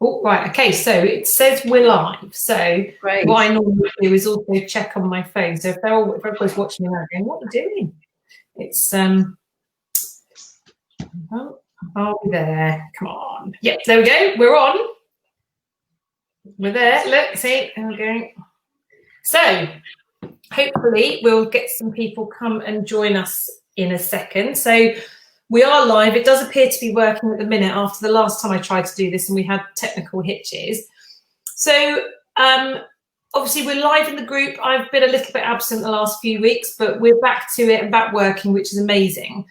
Oh, right. Okay. So it says we're live. So Great. What I normally do is also check on my phone. So if everybody's watching me now going, what are you doing? It's oh, are we there? Come on. Yep. There we go. We're on. We're there. Look. See. There we go. So hopefully we'll get some people come and join us in a second. So we are live. It does appear to be working at the minute after the last time I tried to do this and we had technical hitches. So obviously we're live in the group. I've been a little bit absent the last few weeks, but we're back to it and back working, which is amazing.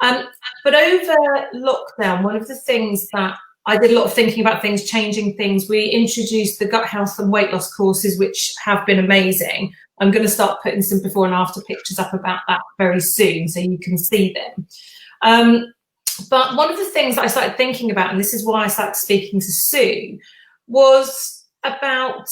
But over lockdown, one of the things that I did a lot of thinking about things, changing things. We introduced the gut health and weight loss courses, which have been amazing. I'm going to start putting some before and after pictures up about that very soon so you can see them. But one of the things that I started thinking about, and this is why I started speaking to Sue, was about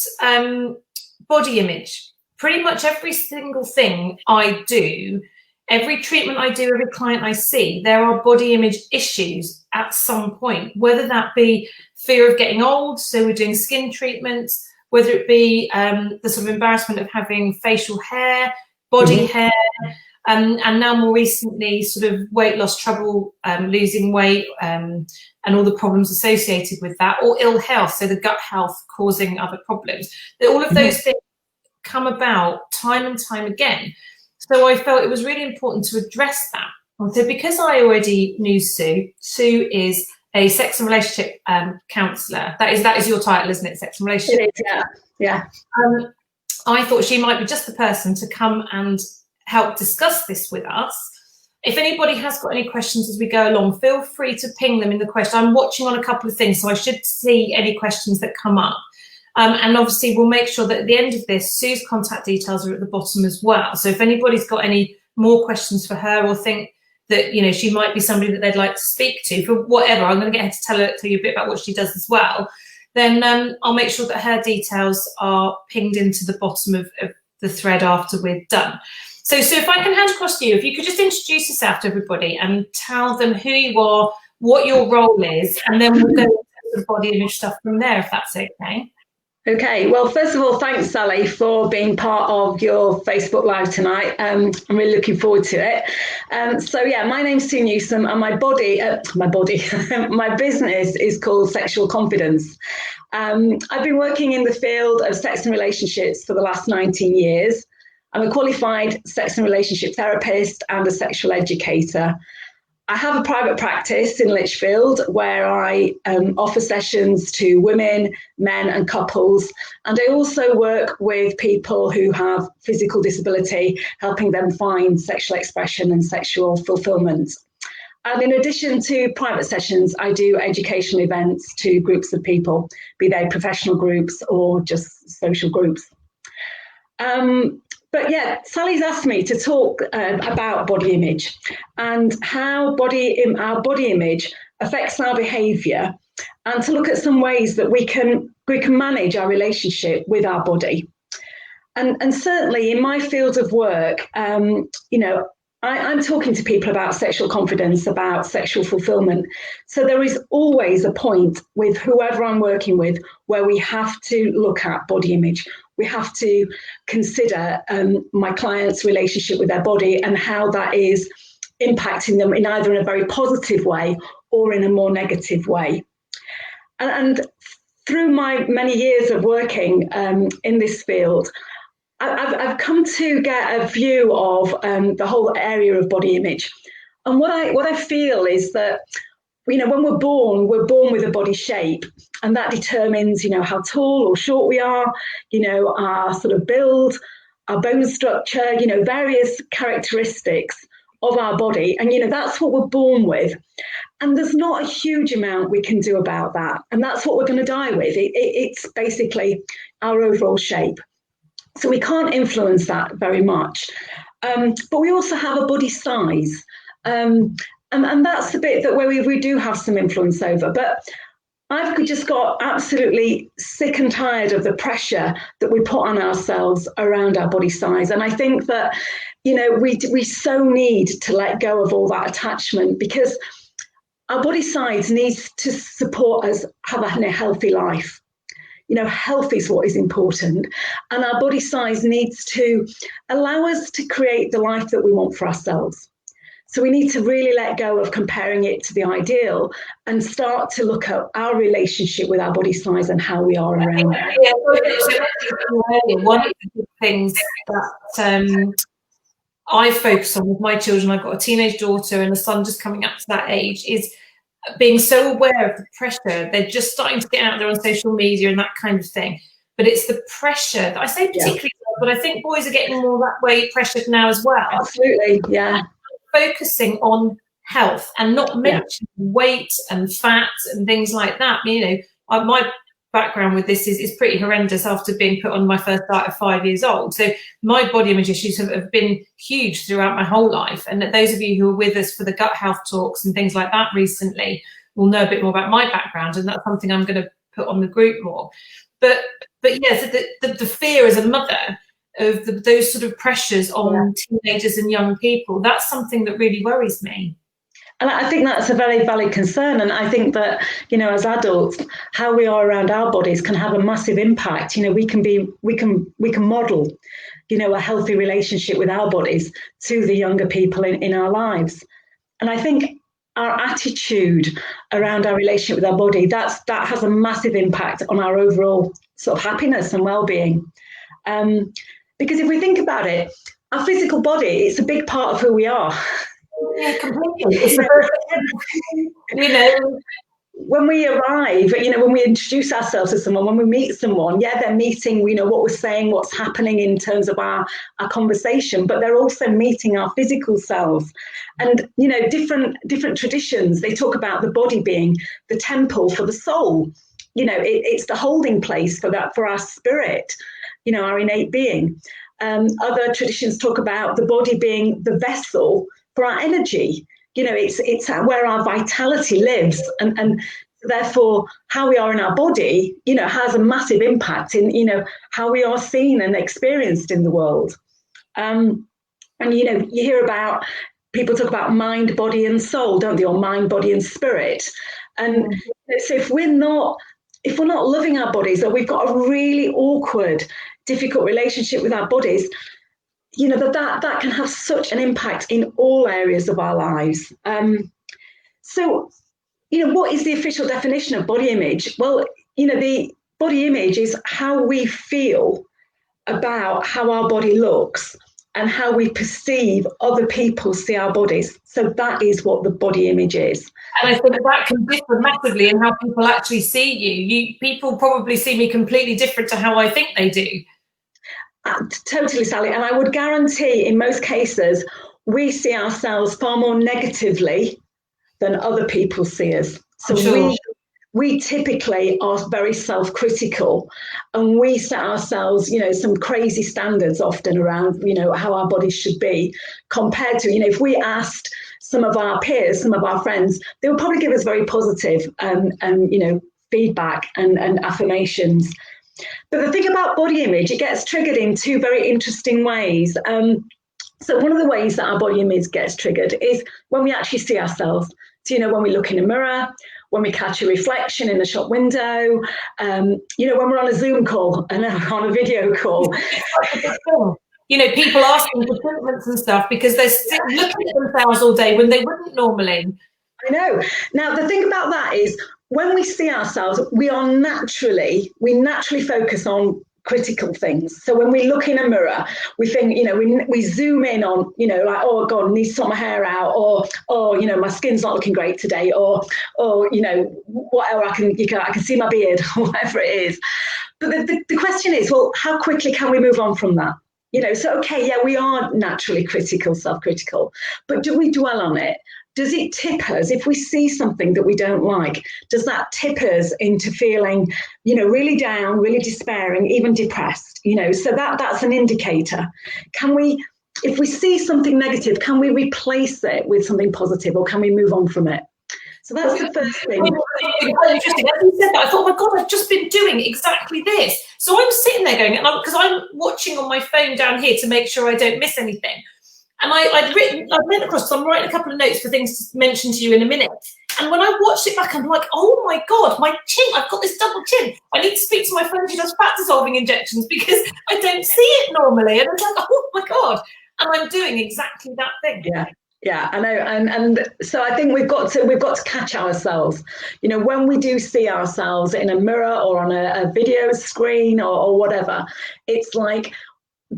body image. Pretty much every single thing I do, every treatment I do, every client I see, there are body image issues at some point, whether that be fear of getting old, so we're doing skin treatments, whether it be the sort of embarrassment of having facial hair, body hair, and now more recently sort of weight loss trouble, losing weight, and all the problems associated with that, or ill health, so the gut health causing other problems. All of those things come about time and time again. So I felt it was really important to address that. And so because I already knew Sue is a sex and relationship counsellor. That is your title, isn't it? Sex and relationship. It is, yeah. I thought she might be just the person to come and help discuss this with us. If anybody has got any questions as we go along, feel free to ping them in the question. I'm watching on a couple of things, so I should see any questions that come up. And obviously we'll make sure that at the end of this, Sue's contact details are at the bottom as well. So if anybody's got any more questions for her or think that, you know, she might be somebody that they'd like to speak to for whatever, I'm going to get her to tell you a bit about what she does as well. Then I'll make sure that her details are pinged into the bottom of the thread after we're done. So if I can hand across to you, if you could just introduce yourself to everybody and tell them who you are, what your role is, and then we'll go into the body image stuff from there, if that's okay. Okay, well, first of all, thanks, Sally, for being part of your Facebook Live tonight. I'm really looking forward to it. So, yeah, my name's Sue Newsome, and my business is called Sexual Confidence. I've been working in the field of sex and relationships for the last 19 years. I'm a qualified sex and relationship therapist and a sexual educator. I have a private practice in Lichfield where I offer sessions to women, men and couples. And I also work with people who have physical disability, helping them find sexual expression and sexual fulfillment. And in addition to private sessions, I do educational events to groups of people, be they professional groups or just social groups. But yeah, Sally's asked me to talk about body image and how our body image affects our behaviour, and to look at some ways that we can manage our relationship with our body. And certainly in my field of work, you know, I'm talking to people about sexual confidence, about sexual fulfillment. So there is always a point with whoever I'm working with where we have to look at body image. We have to consider my client's relationship with their body and how that is impacting them in either in a very positive way or in a more negative way. And through my many years of working in this field, I've come to get a view of the whole area of body image. And what I feel is that, you know, when we're born with a body shape, and that determines, you know, how tall or short we are, you know, our sort of build, our bone structure, you know, various characteristics of our body. And, you know, that's what we're born with. And there's not a huge amount we can do about that. And that's what we're going to die with. It's basically our overall shape. So we can't influence that very much. But we also have a body size. And that's the bit that where we do have some influence over. But I've just got absolutely sick and tired of the pressure that we put on ourselves around our body size. And I think that, you know, we so need to let go of all that attachment, because our body size needs to support us having a healthy life. Health is what is important, and our body size needs to allow us to create the life that we want for ourselves. So we need to really let go of comparing it to the ideal and start to look at our relationship with our body size and how we are around it. Yeah, one of the things that I focus on with my children, I've got a teenage daughter and a son just coming up to that age, is being so aware of the pressure. They're just starting to get out there on social media and that kind of thing. But it's the pressure that I say particularly, but I think boys are getting more that way pressured now as well. Absolutely, yeah. Focusing on health and not mentioning weight and fat and things like that. My background with this is pretty horrendous after being put on my first diet at 5 years old. So my body image issues have been huge throughout my whole life. And that those of you who are with us for the gut health talks and things like that recently will know a bit more about my background. And that's something I'm going to put on the group more. But yes, the fear as a mother of those sort of pressures on teenagers and young people, that's something that really worries me. And I think that's a very valid concern. And I think that, as adults, how we are around our bodies can have a massive impact. We can model, a healthy relationship with our bodies to the younger people in our lives. And I think our attitude around our relationship with our body, that has a massive impact on our overall sort of happiness and well-being. Because if we think about it, our physical body, it's a big part of who we are. Yeah, completely. When we arrive, when we introduce ourselves to someone, when we meet someone, they're meeting, what we're saying, what's happening in terms of our conversation, but they're also meeting our physical selves. And, different traditions, they talk about the body being the temple for the soul. It's the holding place for our spirit, our innate being. Other traditions talk about the body being the vessel for our energy. It's where our vitality lives, and therefore how we are in our body, has a massive impact in, how we are seen and experienced in the world. And you hear about people talk about mind, body, and soul, don't they? Or mind, body, and spirit. And so if we're not loving our bodies, or we've got a really awkward, difficult relationship with our bodies, that can have such an impact in all areas of our lives. So, what is the official definition of body image? Well, the body image is how we feel about how our body looks and how we perceive other people see our bodies. So that is what the body image is. And I think that can differ massively in how people actually see you. People probably see me completely different to how I think they do. Totally, Sally. And I would guarantee in most cases, we see ourselves far more negatively than other people see us. So sure. we typically are very self-critical, and we set ourselves, some crazy standards often around, how our bodies should be compared to, if we asked some of our peers, some of our friends, they would probably give us very positive feedback and affirmations. But the thing about body image, it gets triggered in two very interesting ways. So one of the ways that our body image gets triggered is when we actually see ourselves. So, when we look in a mirror, when we catch a reflection in the shop window, when we're on a Zoom call and on a video call. People asking for treatments and stuff because they're looking at themselves all day when they wouldn't normally. I know. Now, the thing about that is when we see ourselves, we naturally focus on critical things. So when we look in a mirror, we think, we zoom in on, like, oh God, I need to sort my hair out, or my skin's not looking great today, or whatever, I can see my beard, or whatever it is. But the question is, well, how quickly can we move on from that? So okay, yeah, we are naturally critical, self-critical, but do we dwell on it? Does it tip us if we see something that we don't like? Does that tip us into feeling, really down, really despairing, even depressed? So that's an indicator. If we see something negative, can we replace it with something positive, or can we move on from it? So that's the first thing. Interesting. As you said that, I thought, oh my God, I've just been doing exactly this. So I'm sitting there going, because I'm watching on my phone down here to make sure I don't miss anything. And I'd written across, so I'm writing a couple of notes for things to mention to you in a minute. And when I watched it back, I'm like, oh my God, my chin, I've got this double chin. I need to speak to my friend who does fat dissolving injections because I don't see it normally. And it's like, oh my God. And I'm doing exactly that thing. Yeah, I know, and so I think we've got to catch ourselves. You know, when we do see ourselves in a mirror or on a video screen or whatever, it's like,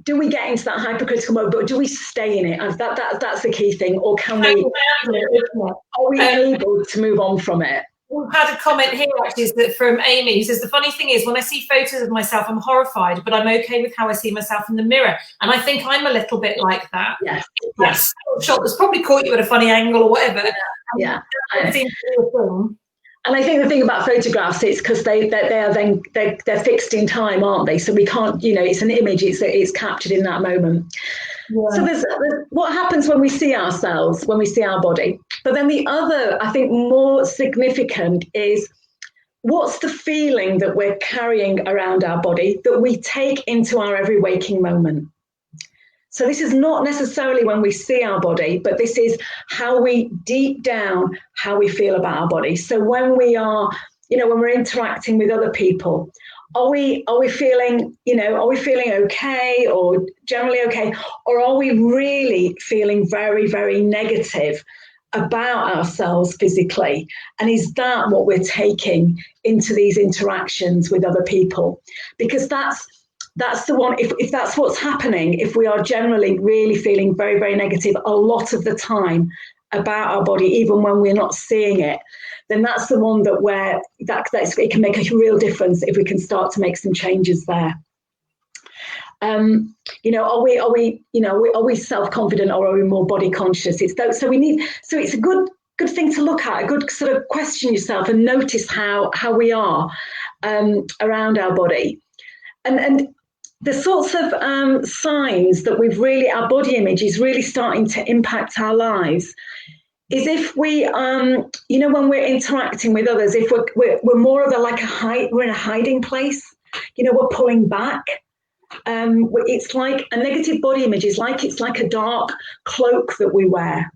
do we get into that hypercritical mode, but do we stay in it? That's the key thing, or can we? Are we able to move on from it? We've had a comment here actually from Amy who says, the funny thing is when I see photos of myself, I'm horrified, but I'm okay with how I see myself in the mirror. And I think I'm a little bit like that. Yes. Shot probably caught you at a funny angle or whatever. Yeah. And I think the thing about photographs is because they're fixed in time, aren't they? So we can't, you know, it's an image, it's captured in that moment. Yeah. So there's what happens when we see ourselves, when we see our body. But then the other, I think, more significant is what's the feeling that we're carrying around our body that we take into our every waking moment. So this is not necessarily when we see our body, but this is how we deep down, how we feel about our body. So when we are, you know, when we're interacting with other people, are we feeling, you know, are we feeling okay or generally okay? Or are we really feeling very, very negative about ourselves physically? And is that what we're taking into these interactions with other people? Because that's the one, if that's what's happening, if we are generally really feeling very, very negative a lot of the time about our body, even when we're not seeing it, then that's the one that it can make a real difference if we can start to make some changes there. You know, are we self-confident or are we more body conscious? So it's a good thing to look at, a good sort of question yourself and notice how we are around our body. And the sorts of signs that our body image is really starting to impact our lives is if we, you know, when we're interacting with others, if we're more of we're in a hiding place, you know, we're pulling back. It's like a negative body image it's like a dark cloak that we wear.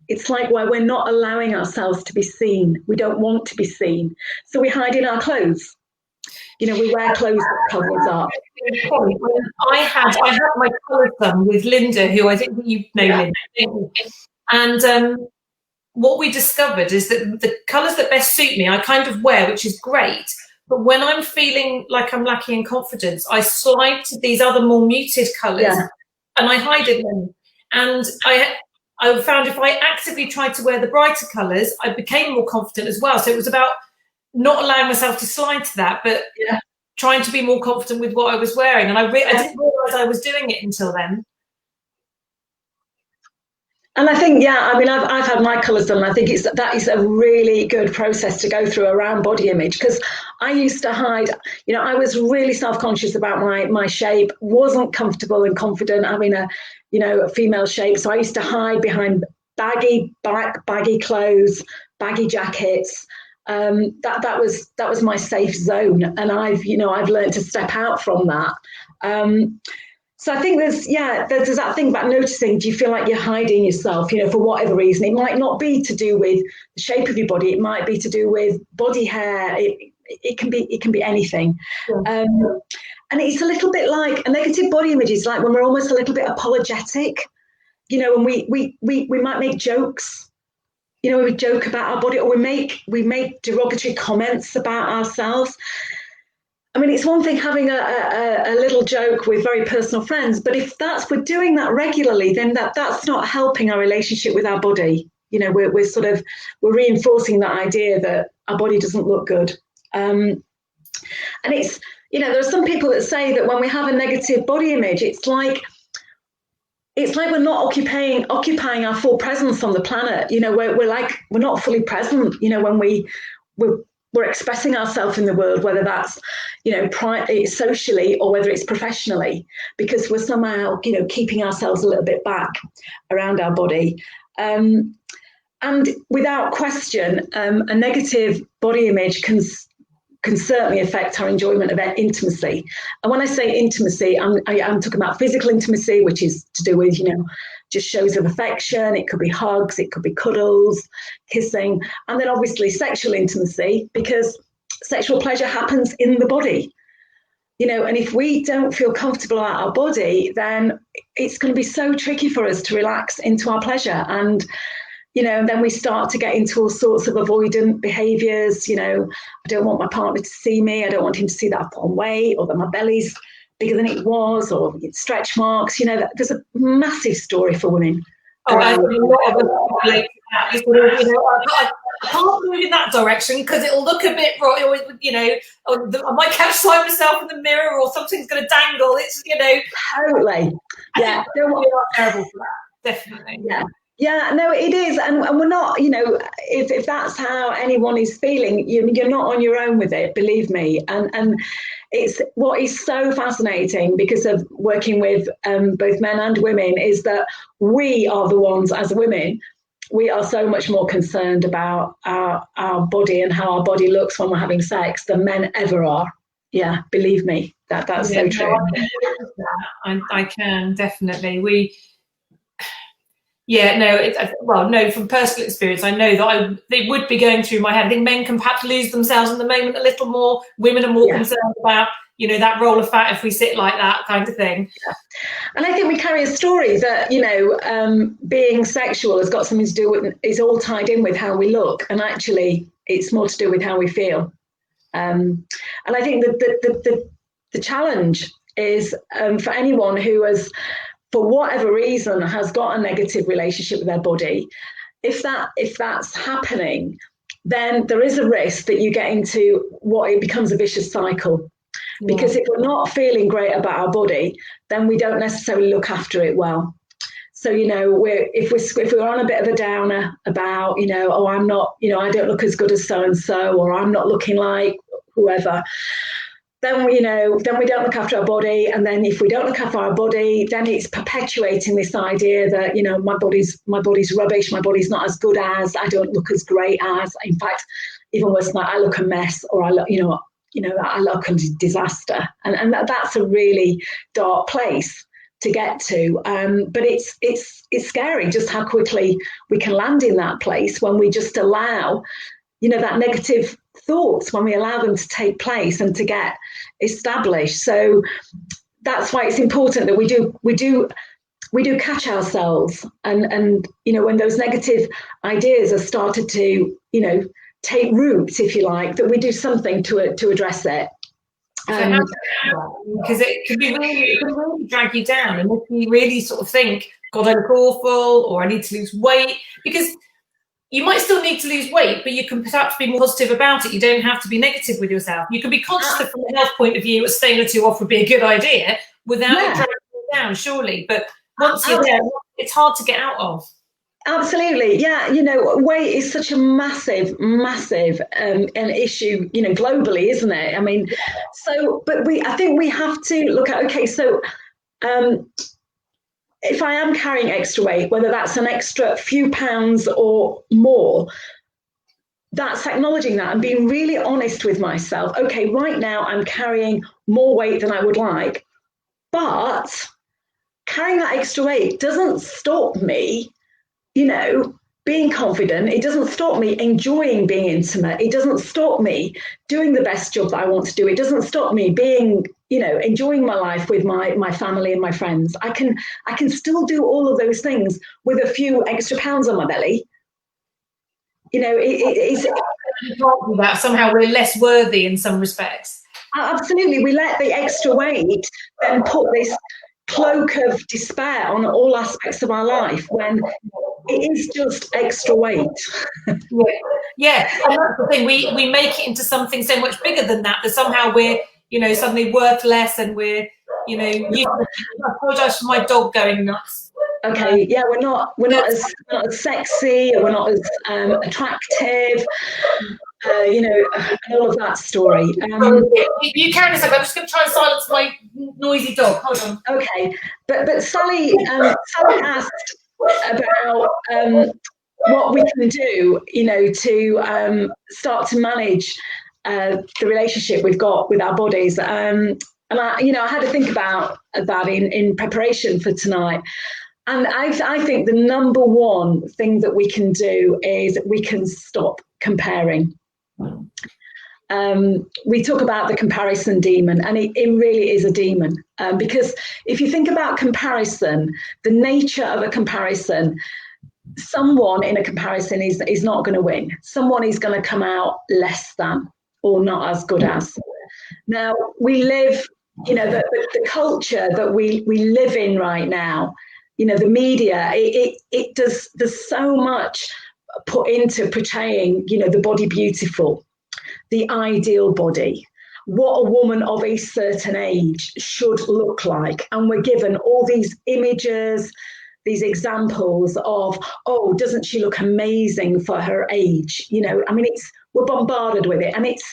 It's like where we're not allowing ourselves to be seen. We don't want to be seen. So we hide in our clothes. You know, we wear clothes that cover us up. I had my colours done with Linda, who I think you know, Linda. And what we discovered is that the colours that best suit me, I kind of wear, which is great. But when I'm feeling like I'm lacking in confidence, I slide to these other more muted colours and I hide in them. And I found if I actively tried to wear the brighter colours, I became more confident as well. So it was about not allowing myself to slide to that, but trying to be more confident with what I was wearing. And I didn't realise I was doing it until then. And I think, I've had my colours done. And I think that is a really good process to go through around body image, because I used to hide, you know, I was really self-conscious about my shape, wasn't comfortable and confident having a female shape. So I used to hide behind baggy clothes, baggy jackets. That was my safe zone, and I've learned to step out from that. So I think there's that thing about noticing. Do you feel like you're hiding yourself? You know, for whatever reason, it might not be to do with the shape of your body. It might be to do with body hair. It can be anything. Yeah. And it's a little bit like a negative body image is like when we're almost a little bit apologetic. You know, and we might make jokes. You know, we joke about our body, or we make derogatory comments about ourselves. I mean, it's one thing having a little joke with very personal friends, but if we're doing that regularly, then that's not helping our relationship with our body. You know, we're reinforcing that idea that our body doesn't look good. And it's, you know, there are some people that say that when we have a negative body image, it's like we're not occupying our full presence on the planet. You know, we're not fully present. You know, when we're expressing ourselves in the world, whether that's, you know, socially or whether it's professionally, because we're somehow, you know, keeping ourselves a little bit back around our body. And without question, a negative body image can can certainly affect our enjoyment of intimacy. And when I say intimacy, I'm talking about physical intimacy, which is to do with, just shows of affection. It could be hugs, it could be cuddles, kissing, and then obviously sexual intimacy, because sexual pleasure happens in the body. And if we don't feel comfortable about our body, then it's going to be so tricky for us to relax into our pleasure. And then we start to get into all sorts of avoidant behaviours. I don't want my partner to see me. I don't want him to see that I've put on weight, or that my belly's bigger than it was, or stretch marks. There's a massive story for women. Oh, I think a lot of us relate to that. I can't move in that direction because it'll look a bit, I might catch sight of myself in the mirror, or something's going to dangle. It's, Totally. Yeah. We are terrible for that. Definitely. Yeah. Yeah, no, it is. And we're not, if that's how anyone is feeling, you're not on your own with it, believe me. And it's what is so fascinating, because of working with both men and women, is that we are the ones, as women, we are so much more concerned about our body and how our body looks when we're having sex than men ever are. Yeah, believe me, that's so true. I can definitely. From personal experience, I know that they would be going through my head. I think men can perhaps lose themselves in the moment a little more. Women are more concerned about, that roll of fat if we sit like that kind of thing. Yeah. And I think we carry a story that, being sexual has got something to do with, it's all tied in with how we look. And actually, it's more to do with how we feel. And I think that the challenge is for anyone who has, for whatever reason, has got a negative relationship with their body, if that's happening, then there is a risk that you get into what it becomes a vicious cycle. Yeah. Because if we're not feeling great about our body, then we don't necessarily look after it well. So, if we're on a bit of a downer about, I'm not, I don't look as good as so-and-so, or I'm not looking like whoever, then we don't look after our body. And then if we don't look after our body, then it's perpetuating this idea that, my body's rubbish, my body's not as good as, I don't look as great as, in fact, even worse than that, I look a mess, or I look, I look a disaster. And that's a really dark place to get to. But it's scary just how quickly we can land in that place when we just allow, that negative thoughts, when we allow them to take place and to get established. So that's why it's important that we do catch ourselves, and when those negative ideas are started to take root, if you like, that we do something to address it. Because it can really drag you down, and if you really sort of think, God, I look awful, or I need to lose weight, because you might still need to lose weight, but you can perhaps be more positive about it. You don't have to be negative with yourself. You can be conscious that from a health point of view, staying or two off would be a good idea without it dragging you down, surely. But once you're there, it's hard to get out of. Absolutely. Yeah. Weight is such a massive an issue, globally, isn't it? I mean, but I think we have to look at, okay, so if I am carrying extra weight, whether that's an extra few pounds or more, that's acknowledging that and being really honest with myself. Okay, right now I'm carrying more weight than I would like, but carrying that extra weight doesn't stop me, being confident. It doesn't stop me enjoying being intimate. It doesn't stop me doing the best job that I want to do. It doesn't stop me being, enjoying my life with my family and my friends. I can still do all of those things with a few extra pounds on my belly. It's that somehow we're less worthy in some respects. Absolutely. We let the extra weight then put this cloak of despair on all aspects of our life, when it is just extra weight. Yeah, and that's the thing. We make it into something so much bigger than that somehow we're, suddenly worth less, and we're, I apologise for my dog going nuts. Okay, yeah, we're not as sexy, we're not as attractive, and all of that story. You carry this. I'm just going to try and silence my noisy dog. Hold on. Okay, but Sally asked about what we can do, to start to manage the relationship we've got with our bodies. And I had to think about that in preparation for tonight. And I think the number one thing that we can do is we can stop comparing. We talk about the comparison demon, and it really is a demon. Because if you think about comparison, the nature of a comparison, someone in a comparison is not going to win. Someone is going to come out less than or not as good as. Now, we live, the culture that we live in right now, the media, it does, there's so much put into portraying, the body beautiful, the ideal body, what a woman of a certain age should look like. And we're given all these images, these examples of, oh, doesn't she look amazing for her age? We're bombarded with it. And it's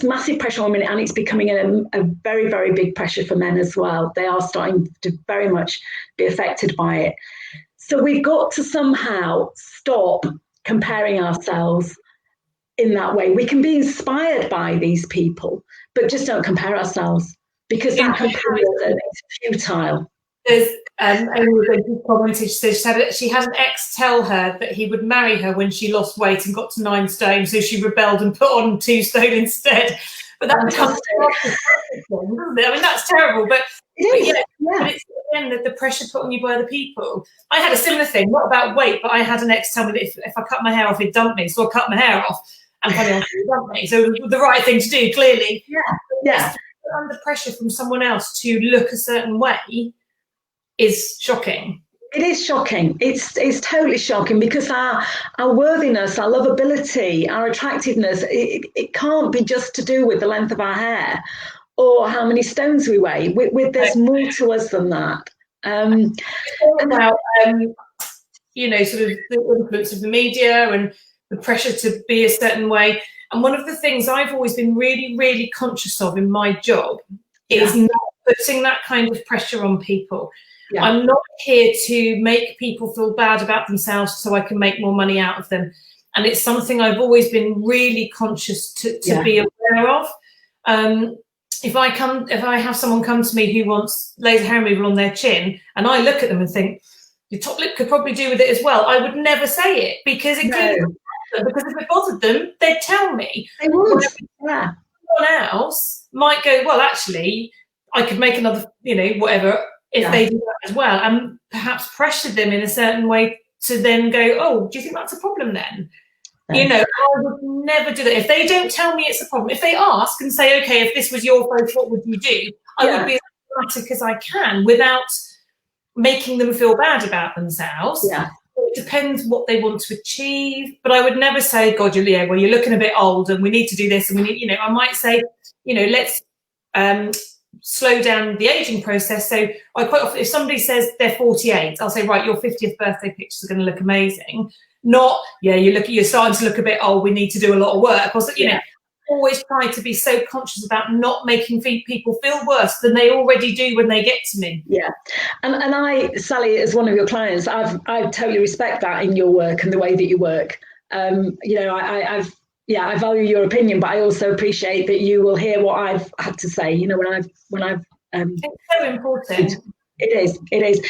massive pressure on women, and it's becoming a very, very big pressure for men as well. They are starting to very much be affected by it. So we've got to somehow stop comparing ourselves in that way. We can be inspired by these people, but just don't compare ourselves, because that comparison is futile. There's Amy commented, she had an ex tell her that he would marry her when she lost weight and got to 9 stone, so she rebelled and put on 2 stone instead. But that becomes, doesn't it? I mean, that's terrible. But it's again the pressure put on you by other people. I had a similar thing, not about weight, but I had an ex tell me that if I cut my hair off, he'd dump me, so I cut my hair off, and funny enough, he'd dump me. So the right thing to do, clearly. Yeah. Under pressure from someone else to look a certain way is shocking. It is shocking. It's totally shocking, because our worthiness, our lovability, our attractiveness, it can't be just to do with the length of our hair or how many stones we weigh. There's more to us than that. About sort of the influence of the media and the pressure to be a certain way. And one of the things I've always been really, really conscious of in my job is not putting that kind of pressure on people. Yeah. I'm not here to make people feel bad about themselves so I can make more money out of them. And it's something I've always been really conscious to be aware of. If I have someone come to me who wants laser hair removal on their chin, and I look at them and think, your top lip could probably do with it as well, I would never say it, because it could. Because if it bothered them, they'd tell me. They would. Someone else might go, well, actually, I could make another, whatever, if they do that as well, and perhaps pressure them in a certain way to then go, oh, do you think that's a problem then? I would never do that. If they don't tell me it's a problem, if they ask and say, okay, if this was your face, what would you do? I would be as dramatic as I can without making them feel bad about themselves. Yeah. It depends what they want to achieve, but I would never say, God, you're looking a bit old and we need to do this, and we need, I might say, let's slow down the aging process. So I quite often, if somebody says they're 48, I'll say, right, your 50th birthday pictures are going to look amazing. Not, you're starting to look a bit old, we need to do a lot of work. Or, always try to be so conscious about not making people feel worse than they already do when they get to me. Yeah, and I, Sally, as one of your clients, I totally respect that in your work and the way that you work. I value your opinion, but I also appreciate that you will hear what I've had to say. When I've. It's so important. It is.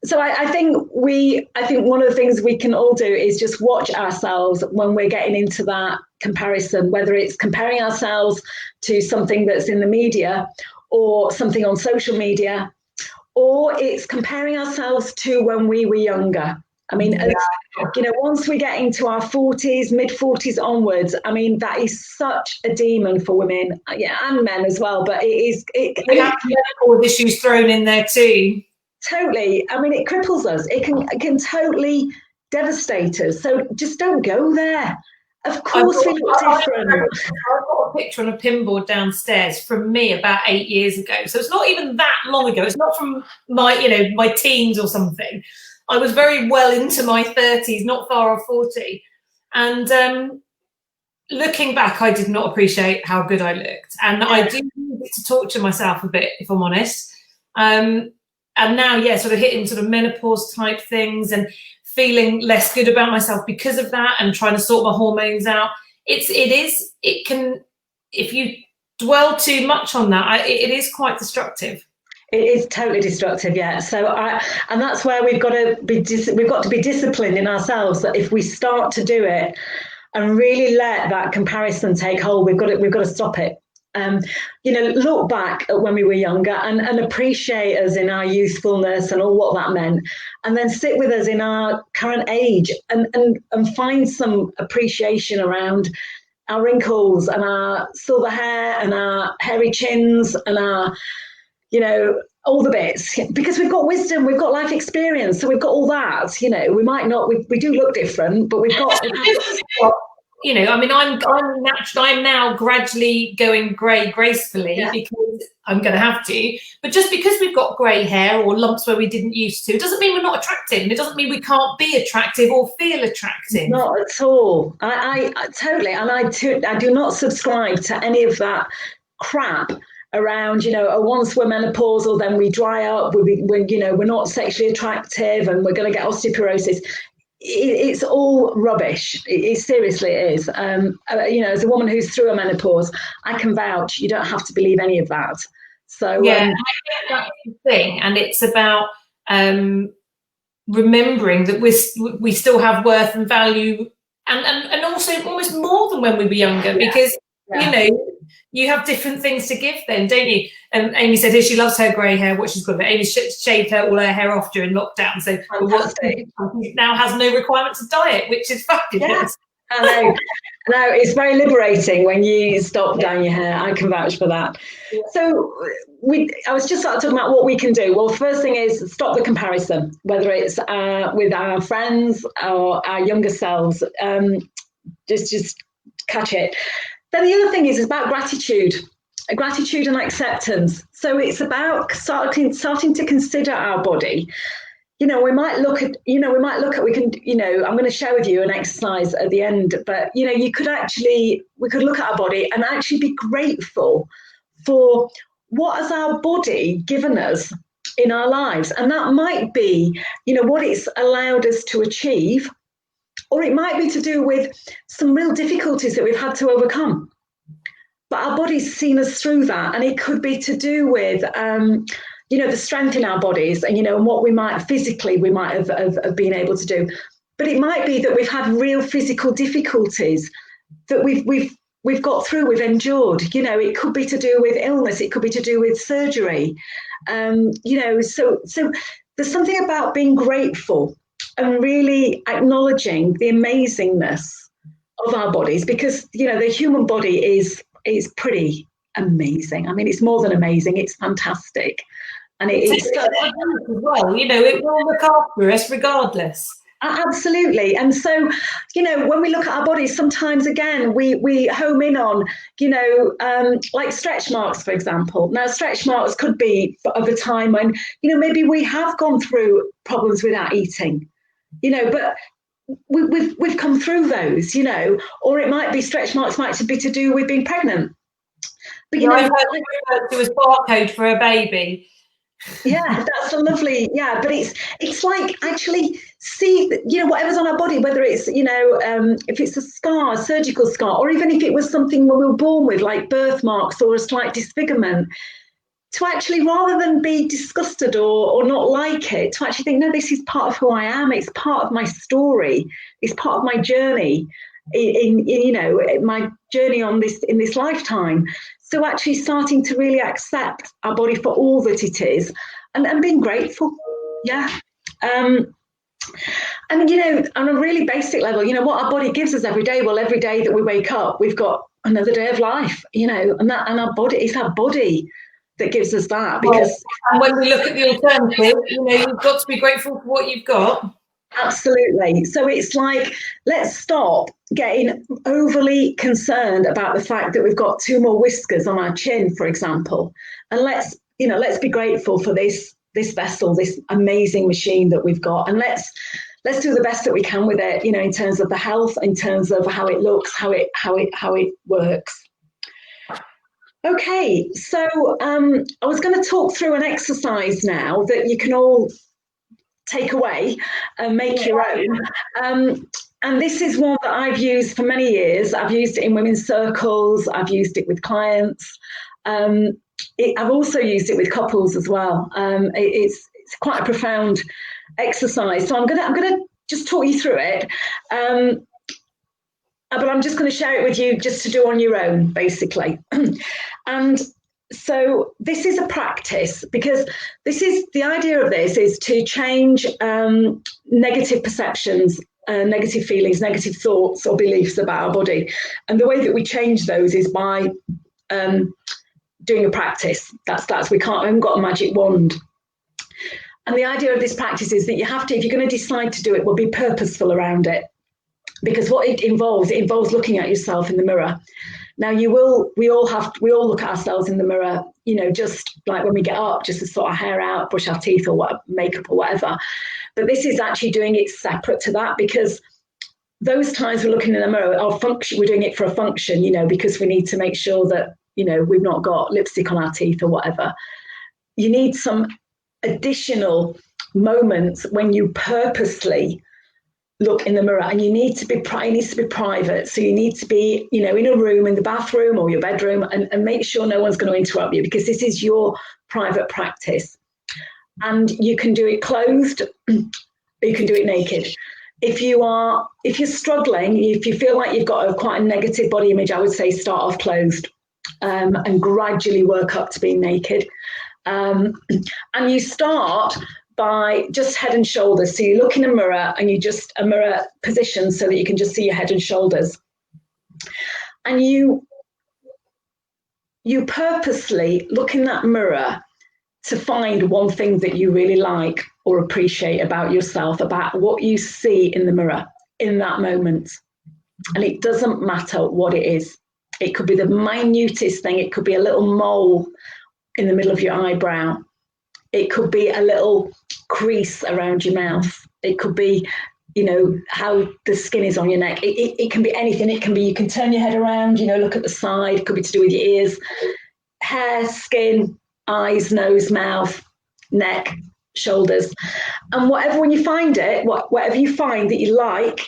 So I think one of the things we can all do is just watch ourselves when we're getting into that comparison, whether it's comparing ourselves to something that's in the media or something on social media, or it's comparing ourselves to when we were younger. I mean, once we get into our 40s, mid-40s onwards, I mean, that is such a demon for women, and men as well. But we have medical issues thrown in there too. Totally. I mean, it cripples us. It can totally devastate us. So just don't go there. Of course, we look different. I've got a picture on a pinboard downstairs from me about 8 years ago. So it's not even that long ago. It's not from my teens or something. I was very well into my 30s, not far off 40. And looking back, I did not appreciate how good I looked. And I do need to torture myself a bit, if I'm honest. And now, sort of hitting sort of menopause type things and feeling less good about myself because of that and trying to sort my hormones out. it can, if you dwell too much on that, it is quite destructive. It is totally destructive, yeah. So and that's where we've got to be disciplined in ourselves, that if we start to do it and really let that comparison take hold, we've got to stop it. Look back at when we were younger and appreciate us in our youthfulness and all what that meant, and then sit with us in our current age and find some appreciation around our wrinkles and our silver hair and our hairy chins and our, all the bits, because we've got wisdom, we've got life experience, so we've got all that. We might not, we do look different, but we've got. I'm now gradually going grey gracefully, because I'm going to have to. But just because we've got grey hair or lumps where we didn't used to, it doesn't mean we're not attractive, and it doesn't mean we can't be attractive or feel attractive. Not at all. I totally, and I do not subscribe to any of that crap around, once we're menopausal, then we dry up, we're not sexually attractive, and we're going to get osteoporosis. It's all rubbish. It seriously is. As a woman who's through a menopause, I can vouch. You don't have to believe any of that. So I think that's the thing, and it's about remembering that we still have worth and value, and also almost more than when we were younger, because you have different things to give then, don't you? And Amy said here she loves her grey hair. What she's got of it. Amy shaved all her hair off during lockdown, so now has no requirement to diet, which is fabulous. I know. No, it's very liberating when you stop down your hair. I can vouch for that. Yeah. So I was just talking about what we can do. Well, first thing is stop the comparison, whether it's with our friends or our younger selves. Just catch it. Then the other thing is about gratitude and acceptance. So it's about starting to consider our body. We might look at, I'm going to share with you an exercise at the end, but, we could look at our body and actually be grateful for what has our body given us in our lives. And that might be, what it's allowed us to achieve, or it might be to do with some real difficulties that we've had to overcome. But our body's seen us through that. And it could be to do with, the strength in our bodies and, and what we might have been able to do. But it might be that we've had real physical difficulties that we've got through, we've endured. It could be to do with illness. It could be to do with surgery. So there's something about being grateful and really acknowledging the amazingness of our bodies, because, the human body is pretty amazing. I mean, it's more than amazing. It's fantastic. And it's as well, it will look after us regardless. Absolutely. And so, when we look at our bodies, sometimes, again, we home in on, like stretch marks, for example. Now, stretch marks could be of a time when, maybe we have gone through problems with our eating, but we've come through those, or it might be stretch marks might be to do with being pregnant. But, I've heard it referred to as barcode for a baby. Yeah, that's a lovely, but it's like actually see, whatever's on our body, whether it's, if it's a scar, a surgical scar, or even if it was something we were born with, like birthmarks or a slight disfigurement, to actually, rather than be disgusted or not like it, to actually think, no, this is part of who I am. It's part of my story. It's part of my journey in my journey in this lifetime. So actually starting to really accept our body for all that it is and being grateful. Yeah. And, on a really basic level, what our body gives us every day. Well, every day that we wake up, we've got another day of life, and our body, it's our body that gives us that. Because and when we look at the alternative, you've got to be grateful for what you've got. Absolutely. So it's like, let's stop getting overly concerned about the fact that we've got 2 more whiskers on our chin, for example. And let's be grateful for this vessel, this amazing machine that we've got. And let's do the best that we can with it, in terms of the health, in terms of how it looks, how it works. Okay, so I was going to talk through an exercise now that you can all take away and make your own. And this is one that I've used for many years. I've used it in women's circles. I've used it with clients. I've also used it with couples as well. It's quite a profound exercise. So I'm gonna just talk you through it. But I'm just going to share it with you just to do on your own, basically. And so this is a practice, because this is the idea of this is to change negative perceptions, negative feelings, negative thoughts or beliefs about our body. And the way that we change those is by doing a practice. That's we haven't got a magic wand. And the idea of this practice is that you have to, if you're going to decide to do it, be purposeful around it. Because what it involves looking at yourself in the mirror. Now we all look at ourselves in the mirror, you know, just like when we get up, just to sort our hair out, brush our teeth or what, makeup or whatever. But this is actually doing it separate to that, because those times we're looking in the mirror, we're doing it for a function, you know, because we need to make sure that, you know, we've not got lipstick on our teeth or whatever. You need some additional moments when you purposely look in the mirror, and it needs to be private. So you need to be, you know, in a room, in the bathroom or your bedroom, and make sure no one's going to interrupt you, because this is your private practice. And you can do it clothed, or you can do it naked. If you're struggling, if you feel like you've got quite a negative body image, I would say start off clothed, and gradually work up to being naked. And you start by just head and shoulders. So you look in a mirror, and a mirror position so that you can just see your head and shoulders. And you purposely look in that mirror to find one thing that you really like or appreciate about yourself, about what you see in the mirror in that moment. And it doesn't matter what it is. It could be the minutest thing. It could be a little mole in the middle of your eyebrow. It could be a little crease around your mouth. It could be, you know, how the skin is on your neck. It can be anything. It can be, you can turn your head around, you know, look at the side. It could be to do with your ears, hair, skin, eyes, nose, mouth, neck, shoulders. And when you find it, whatever you find that you like,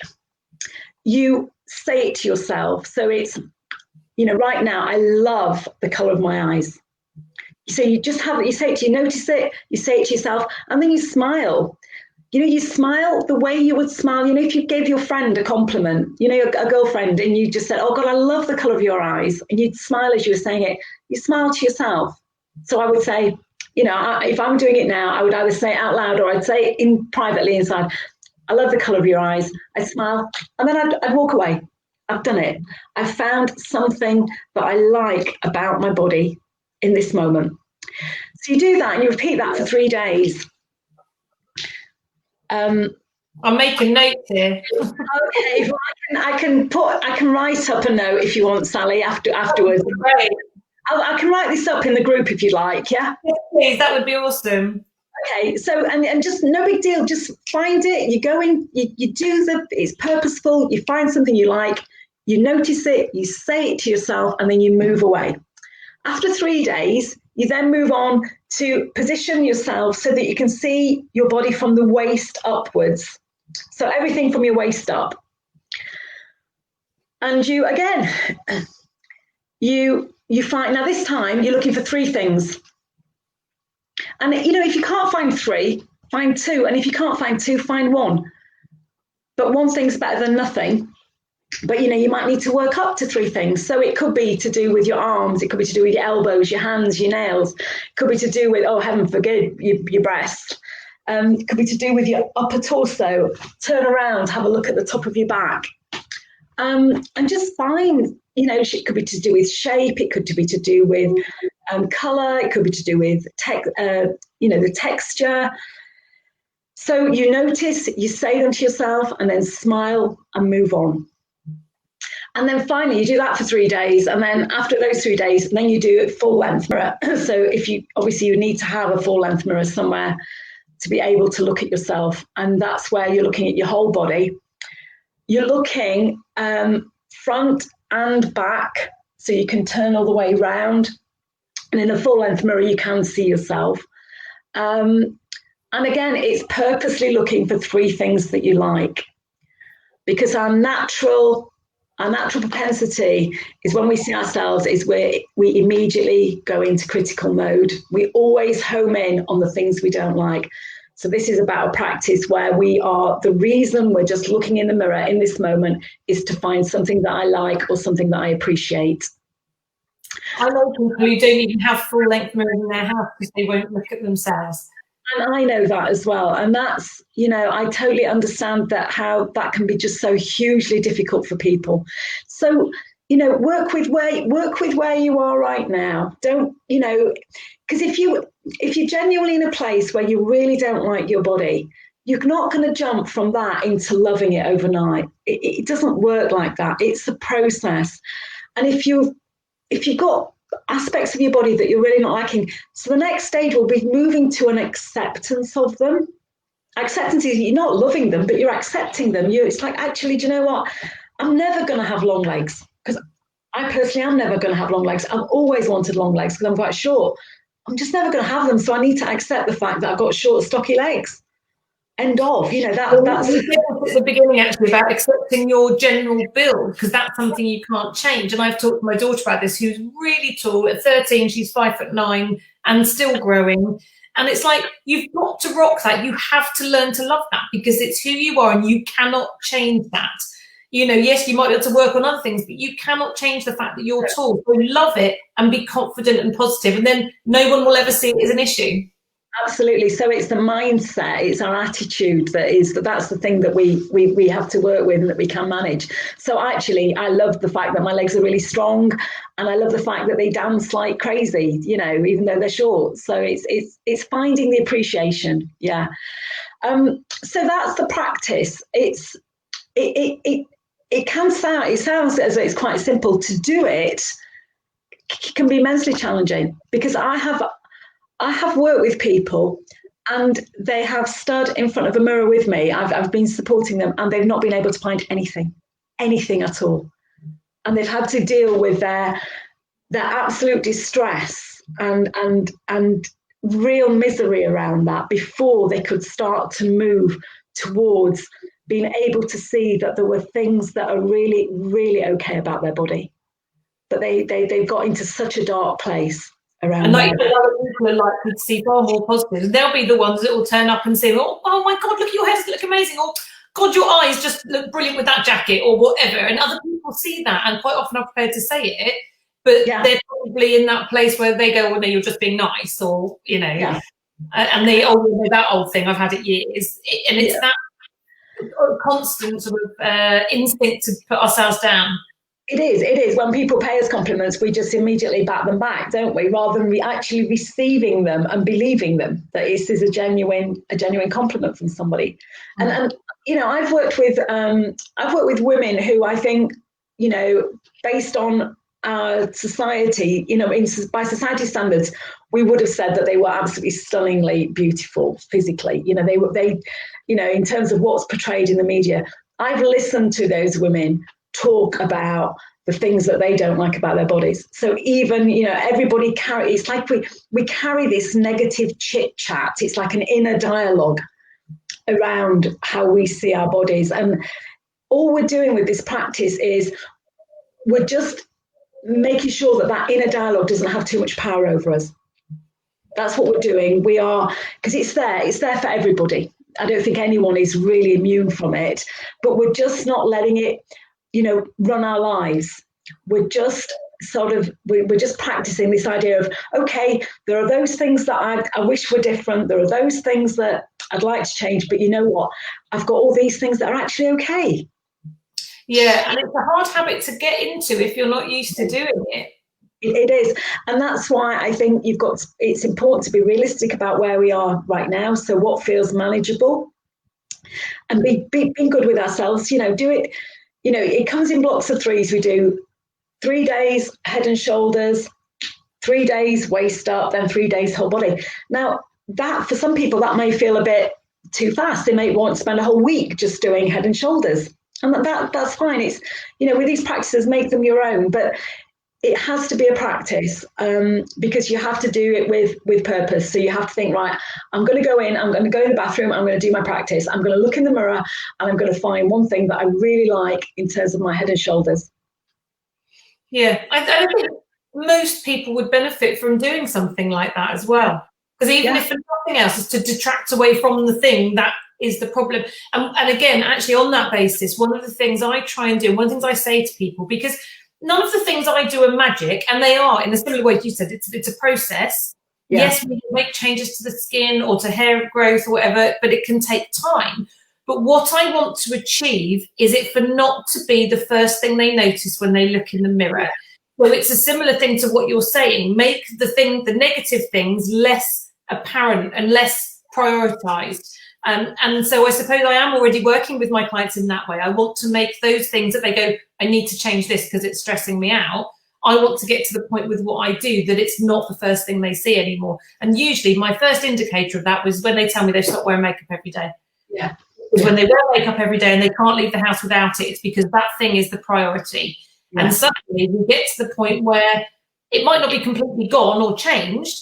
you say it to yourself. So it's, you know, right now, I love the colour of my eyes. So you just have it, you say it to you, notice it, you say it to yourself, and then you smile. You know, you smile the way you would smile, you know, if you gave your friend a compliment, you know, a girlfriend, and you just said, oh God, I love the colour of your eyes. And you'd smile as you were saying it, you smile to yourself. So I would say, you know, if I'm doing it now, I would either say it out loud or I'd say it privately inside, I love the colour of your eyes. I smile, and then I'd walk away. I've done it. I've found something that I like about my body in this moment. So you do that and you repeat that for 3 days. I'm making notes here. Okay, well, I can write up a note if you want, Sally, afterwards. Great. I can write this up in the group if you'd like, yeah? Yes, please, that would be awesome. Okay, so and just no big deal, just find it, you go in, you do it's purposeful, you find something you like, you notice it, you say it to yourself, and then you move away. After 3 days, you then move on to position yourself so that you can see your body from the waist upwards. So everything from your waist up. And you, again, you find, now this time you're looking for 3 things. And, you know, if you can't find 3, find 2. And if you can't find 2, find 1. But one thing's better than nothing. But, you know, you might need to work up to 3 things. So it could be to do with your arms. It could be to do with your elbows, your hands, your nails. It could be to do with, oh, heaven forbid, your breast. It could be to do with your upper torso. Turn around, have a look at the top of your back. And just find, you know, it could be to do with shape. It could be to do with colour. It could be to do with, you know, the texture. So you notice, you say them to yourself, and then smile and move on. And then finally, you do that for 3 days. And then after those 3 days, then you do a full length mirror. So obviously you need to have a full length mirror somewhere to be able to look at yourself. And that's where you're looking at your whole body. You're looking front and back, so you can turn all the way round. And in a full length mirror, you can see yourself. And again, it's purposely looking for 3 things that you like. because our natural propensity is when we see ourselves is we immediately go into critical mode. We always home in on the things we don't like. So this is about a practice where the reason we're just looking in the mirror in this moment is to find something that I like or something that I appreciate. I know people who don't even have full-length mirrors in their house because they won't look at themselves. And I know that as well. And that's, I totally understand that, how that can be just so hugely difficult for people. So, work with where you are right now. Don't, because if you're genuinely in a place where you really don't like your body, you're not going to jump from that into loving it overnight. It doesn't work like that. It's a process. And if you've got aspects of your body that you're really not liking, so the next stage will be moving to an acceptance of them. Acceptance is you're not loving them, but you're accepting them. It's like, actually, do you know what? I'm never going to have long legs, because I personally am never going to have long legs. I've always wanted long legs because I'm quite short. I'm just never going to have them, so I need to accept the fact that I've got short, stocky legs. End of. That's at the beginning, actually, about accepting your general build, because that's something you can't change. And I've talked to my daughter about this, who's really tall. At 13, she's 5'9" and still growing. And it's like, you've got to rock that. You have to learn to love that, because it's who you are and you cannot change that. Yes, you might be able to work on other things, but you cannot change the fact that you're tall. So love it and be confident and positive, and then no one will ever see it as an issue. Absolutely. So it's the mindset, it's our attitude that's the thing that we have to work with and that we can manage. So actually, I love the fact that my legs are really strong, and I love the fact that they dance like crazy, even though they're short. So it's finding the appreciation. Yeah. So that's the practice. It sounds as though it's quite simple. To do it can be immensely challenging, because I have worked with people and they have stood in front of a mirror with me. I've been supporting them, and they've not been able to find anything at all. And they've had to deal with their absolute distress and real misery around that before they could start to move towards being able to see that there were things that are really, really okay about their body. But they've got into such a dark place around. And like other people are likely to see far more positives. They'll be the ones that will turn up and say, oh my God, look at your hair, does it look amazing? Or God, your eyes just look brilliant with that jacket, or whatever. And other people see that and quite often are prepared to say it, but they're probably in that place where they go, well, no, you're just being nice, or, and they, that old thing, I've had it years. And it's that constant sort of instinct to put ourselves down. It is. When people pay us compliments, we just immediately bat them back, don't we? Rather than actually receiving them and believing them that this is a genuine compliment from somebody. And I've worked with women who I think, based on our society, by society standards, we would have said that they were absolutely stunningly beautiful physically. They in terms of what's portrayed in the media. I've listened to those women talk about the things that they don't like about their bodies. So even, everybody it's like we carry this negative chit chat. It's like an inner dialogue around how we see our bodies. And all we're doing with this practice is we're just making sure that inner dialogue doesn't have too much power over us. That's what we're doing. We are, because it's there for everybody. I don't think anyone is really immune from it, but we're just not letting it run our lives. We're just we're just practicing this idea of, okay, there are those things that I wish were different. There are those things that I'd like to change, but you know what? I've got all these things that are actually okay. Yeah, and it's a hard habit to get into if you're not used to doing it. It is. And that's why I think it's important to be realistic about where we are right now. So what feels manageable, and be good with ourselves, do it. It comes in blocks of 3s. We do 3 days head and shoulders, 3 days waist up, then 3 days whole body. Now, that for some people, that may feel a bit too fast. They may want to spend a whole week just doing head and shoulders. And that's fine. It's, with these practices, make them your own. But it has to be a practice, because you have to do it with purpose. So you have to think, right, I'm going to go in, I'm going to go in the bathroom, I'm going to do my practice, I'm going to look in the mirror, and I'm going to find one thing that I really like in terms of my head and shoulders. Yeah, I think most people would benefit from doing something like that as well. Because even if nothing else, is to detract away from the thing that is the problem. And again, actually on that basis, one of the things I try and do, one of the things I say to people, because none of the things I do are magic, and they are in a similar way to you said, it's a process. Yeah. Yes, we can make changes to the skin or to hair growth or whatever, but it can take time. But what I want to achieve is it for not to be the first thing they notice when they look in the mirror. Well, it's a similar thing to what you're saying. Make the negative things less apparent and less prioritized. And so I suppose I am already working with my clients in that way. I want to make those things that they go, I need to change this because it's stressing me out. I want to get to the point with what I do that it's not the first thing they see anymore. And usually my first indicator of that was when they tell me they stop wearing makeup every day. Yeah. Because when they wear makeup every day and they can't leave the house without it, it's because that thing is the priority. Yeah. And suddenly we get to the point where it might not be completely gone or changed,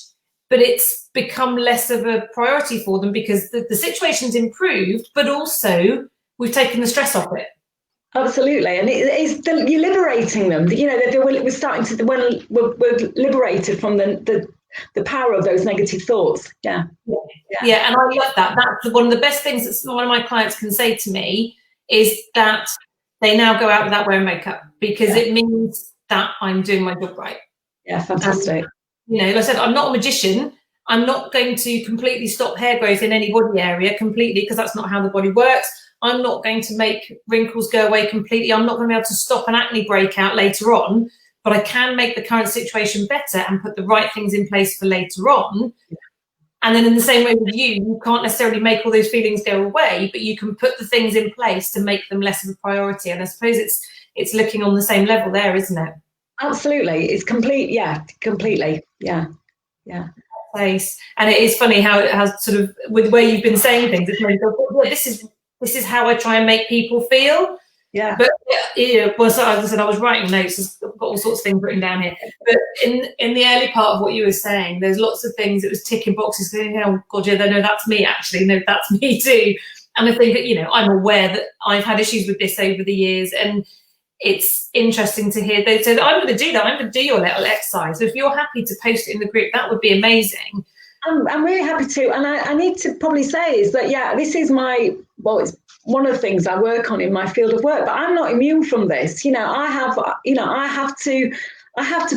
but it's become less of a priority for them because the situation's improved, but also we've taken the stress off it. Absolutely, and you're liberating them. You know, we're starting to we're liberated from the power of those negative thoughts. Yeah, and I love that. That's one of the best things that one of my clients can say to me is that they now go out without wearing makeup because it means that I'm doing my job right. Yeah, fantastic. You know, like I said, I'm not a magician. I'm not going to completely stop hair growth in any body area completely because that's not how the body works. I'm not going to make wrinkles go away completely. I'm not going to be able to stop an acne breakout later on, but I can make the current situation better and put the right things in place for later on. And then in the same way with you can't necessarily make all those feelings go away, but you can put the things in place to make them less of a priority. And I suppose it's looking on the same level there, isn't it? Absolutely. It's complete. Yeah, completely. Yeah. Place. And it is funny how it has sort of, with the way you've been saying things, it's made me go, this is how I try and make people feel. Yeah. But well, so as I said, I was writing notes. I've got all sorts of things written down here. But in the early part of what you were saying, there's lots of things. It was ticking boxes. Going, oh God, yeah, no, that's me. Actually, no, that's me too. And I think that I'm aware that I've had issues with this over the years, and it's interesting to hear. They said, I'm going to do that. I'm going to do your little exercise. So if you're happy to post it in the group, that would be amazing. I'm really happy to. And I need to probably say is that, this is it's one of the things I work on in my field of work, but I'm not immune from this. I have to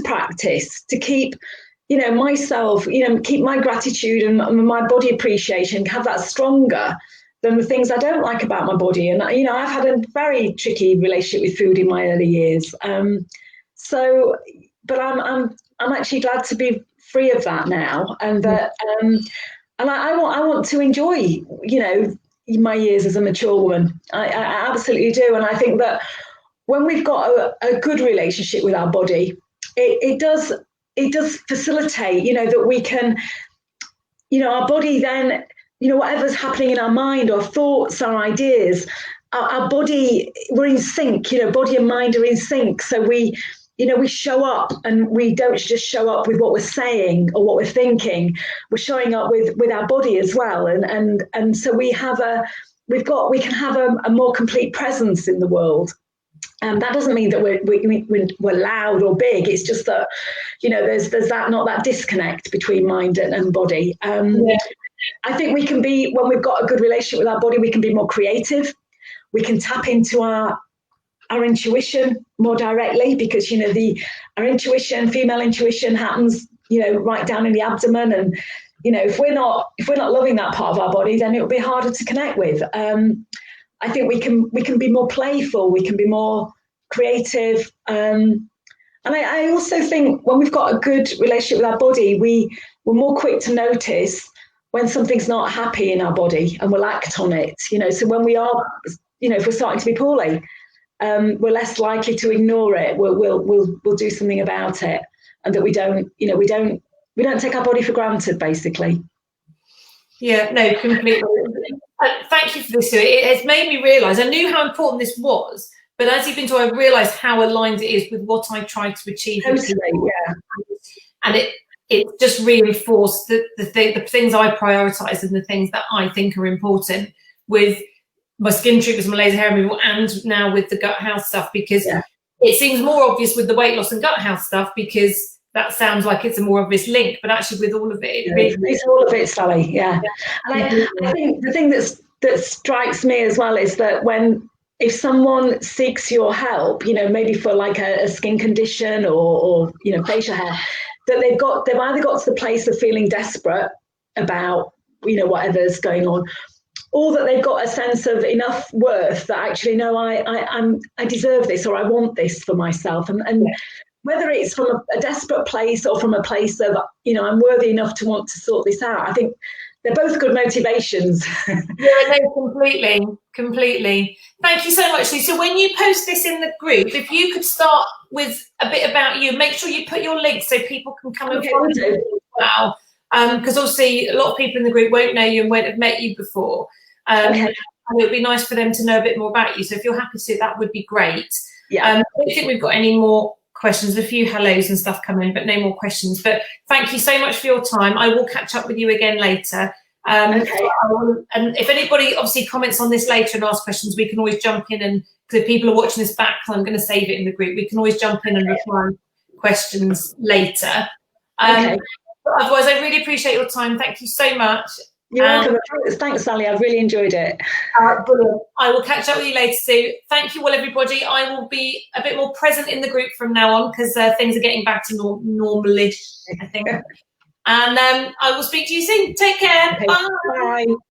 practice to keep, myself, keep my gratitude and my body appreciation, have that stronger than the things I don't like about my body. And, I've had a very tricky relationship with food in my early years. But I'm actually glad to be free of that now. And that, and I want to enjoy, my years as a mature woman. I absolutely do. And I think that when we've got a good relationship with our body, it does facilitate, that we can, our body then, whatever's happening in our mind, our thoughts, our ideas, our body, we're in sync, body and mind are in sync. So we show up, and we don't just show up with what we're saying or what we're thinking. We're showing up with our body as well. And so we can have a more complete presence in the world. And that doesn't mean that we're loud or big. It's just that, there's not that disconnect between mind and body. I think we can be, when we've got a good relationship with our body, we can be more creative. We can tap into our intuition more directly, because our intuition, female intuition, happens right down in the abdomen, and if we're not loving that part of our body, then it'll be harder to connect with. I think we can be more playful, we can be more creative, and I also think when we've got a good relationship with our body, we're more quick to notice when something's not happy in our body, and we'll act on it. So when we are, if we're starting to be poorly, we're less likely to ignore it. We'll do something about it, and that we don't take our body for granted, basically. Yeah, no, completely. Thank you for this, Sue. It has made me realise. I knew how important this was, But as you've been told, I've realised how aligned it is with what I try to achieve. Totally, yeah. And it just reinforced the things I prioritise and the things that I think are important with my skin treatments, my laser hair removal, and now with the gut health stuff, because it seems more obvious with the weight loss and gut health stuff, because that sounds like it's a more obvious link, but actually with all of it, it's all of it, Sally. Yeah. And I think the thing that strikes me as well is that if someone seeks your help, maybe for like a skin condition or facial hair, that they've either got to the place of feeling desperate about whatever's going on, or that they've got a sense of enough worth that actually, no, I deserve this, or I want this for myself, and whether it's from a desperate place or from a place of I'm worthy enough to want to sort this out. I think they're both good motivations. Yeah, no, completely. Thank you so much, Sue. So when you post this in the group, if you could start with a bit about you, make sure you put your links so people can come and find you as well. Because obviously a lot of people in the group won't know you and won't have met you before. And it would be nice for them to know a bit more about you. So if you're happy to, that would be great. Yeah. I don't think we've got any more questions. A few hellos and stuff come in, but no more questions. But thank you so much for your time. I will catch up with you again later. And if anybody obviously comments on this later and asks questions, we can always jump in, and because if people are watching this back, I'm going to save it in the group, we can always jump in and reply questions later. But otherwise, I really appreciate your time. Thank you so much. You're welcome. Thanks, Sally. I've really enjoyed it. Brilliant. I will catch up with you later, Sue. Thank you all, everybody. I will be a bit more present in the group from now on, because things are getting back to normalish, I think. And I will speak to you soon. Take care. Bye. Bye.